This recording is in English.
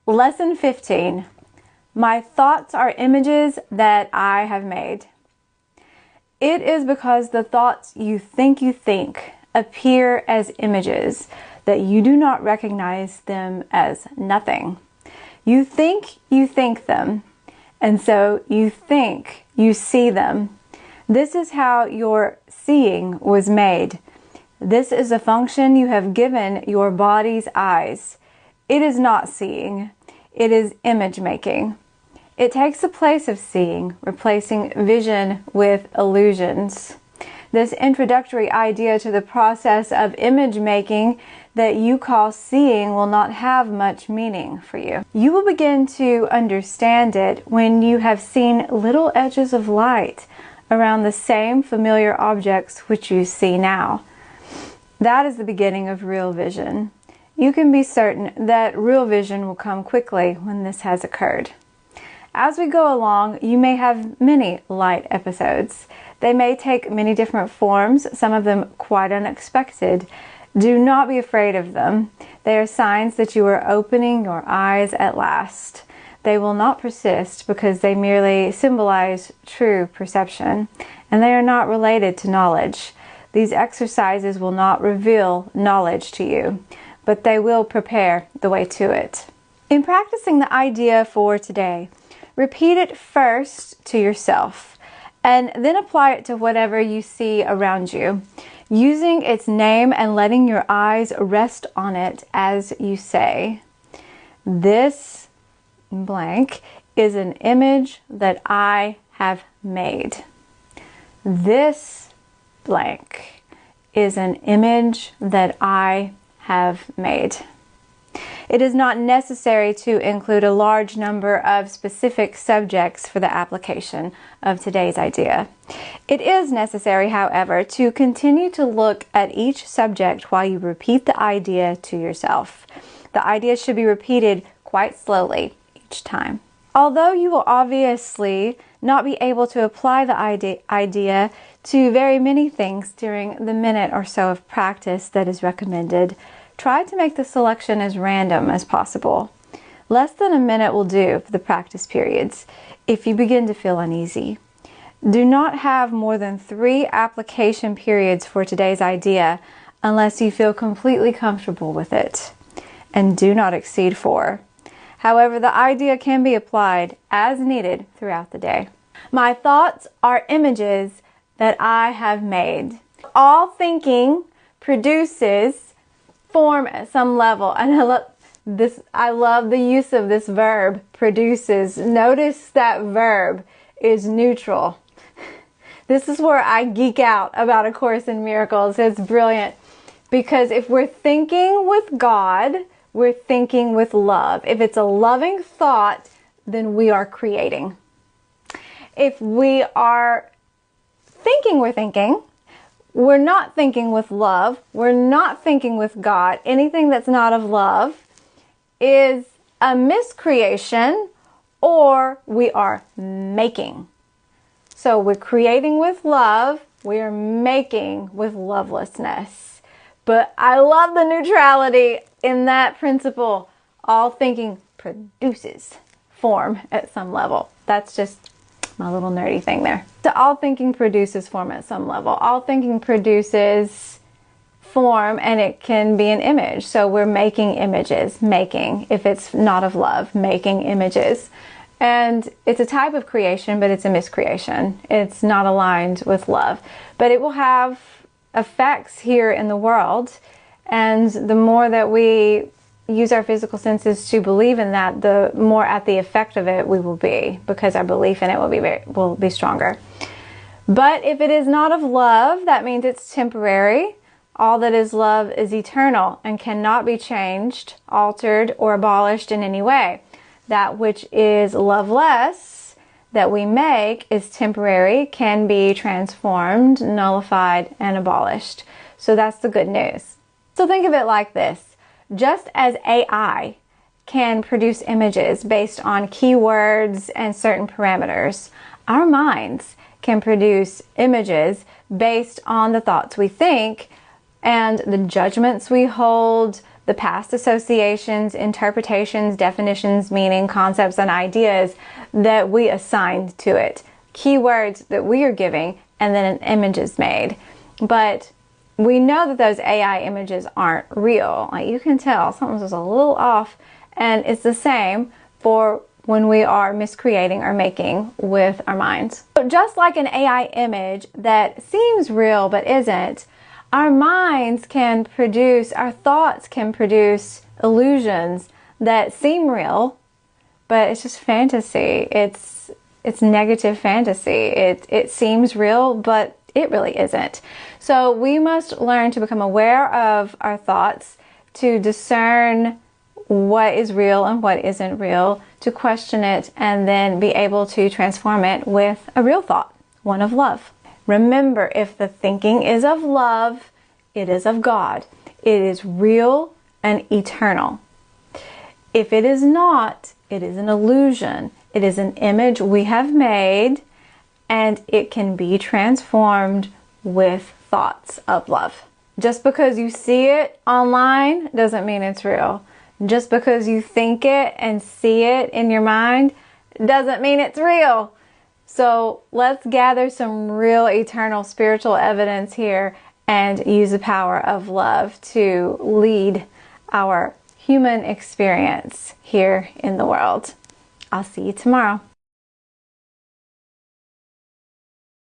Lesson 15. My thoughts are images that I have made. It is because the thoughts you think appear as images that you do not recognize them as nothing. You think them, and so you think you see them. This is how your seeing was made. This is a function you have given your body's eyes. It is not seeing. It is image making. It takes the place of seeing, replacing vision with illusions. This introductory idea to the process of image making that you call seeing will not have much meaning for you. You will begin to understand it when you have seen little edges of light around the same familiar objects which you see now. That is the beginning of real vision. You can be certain that real vision will come quickly when this has occurred. As we go along, you may have many light episodes. They may take many different forms, some of them quite unexpected. Do not be afraid of them. They are signs that you are opening your eyes at last. They will not persist because they merely symbolize true perception, and they are not related to knowledge. These exercises will not reveal knowledge to you, but they will prepare the way to it. In practicing the idea for today, repeat it first to yourself, and then apply it to whatever you see around you, using its name and letting your eyes rest on it as you say, "This blank is an image that I have made. This blank is an image that I have made." It is not necessary to include a large number of specific subjects for the application of today's idea. It is necessary, however, to continue to look at each subject while you repeat the idea to yourself. The idea should be repeated quite slowly each time. Although you will obviously not be able to apply the idea to very many things during the minute or so of practice that is recommended, try to make the selection as random as possible. Less than a minute will do for the practice periods if you begin to feel uneasy. Do not have more than 3 application periods for today's idea unless you feel completely comfortable with it, and do not exceed 4. However, the idea can be applied as needed throughout the day. My thoughts are images that I have made. All thinking produces form at some level, and I love the use of this verb, produces. Notice that verb is neutral. This is where I geek out about A Course in Miracles. It's brilliant because if we're thinking with God, we're thinking with love. If it's a loving thought, then we are creating. If we are thinking we're thinking, we're not thinking with love. We're not thinking with God. Anything that's not of love is a miscreation, or we are making. So we're creating with love. We are making with lovelessness. But I love the neutrality in that principle. All thinking produces form at some level. That's just my little nerdy thing there. So all thinking produces form at some level. All thinking produces form, and it can be an image. So we're making images, if it's not of love, making images. And it's a type of creation, but it's a miscreation. It's not aligned with love. But it will have effects here in the world. And the more that we use our physical senses to believe in that, the more at the effect of it we will be, because our belief in it will be stronger. But if it is not of love, that means it's temporary. All that is love is eternal and cannot be changed, altered, or abolished in any way. That which is loveless that we make is temporary, can be transformed, nullified, and abolished. So that's the good news. So think of it like this. Just as AI can produce images based on keywords and certain parameters, our minds can produce images based on the thoughts we think and the judgments we hold, the past associations, interpretations, definitions, meaning, concepts, and ideas that we assigned to it. Keywords that we are giving, and then an image is made. But we know that those AI images aren't real. Like, you can tell something's just a little off, and it's the same for when we are miscreating or making with our minds. So just like an AI image that seems real but isn't, our minds can produce, our thoughts can produce illusions that seem real, but it's just fantasy. It's negative fantasy. It seems real, but it really isn't. So we must learn to become aware of our thoughts, to discern what is real and what isn't real, to question it, and then be able to transform it with a real thought, one of love. Remember, if the thinking is of love, it is of God. It is real and eternal. If it is not, it is an illusion. It is an image we have made, and it can be transformed with thoughts of love. Just because you see it online doesn't mean it's real. Just because you think it and see it in your mind doesn't mean it's real. So let's gather some real eternal spiritual evidence here and use the power of love to lead our human experience here in the world. I'll see you tomorrow.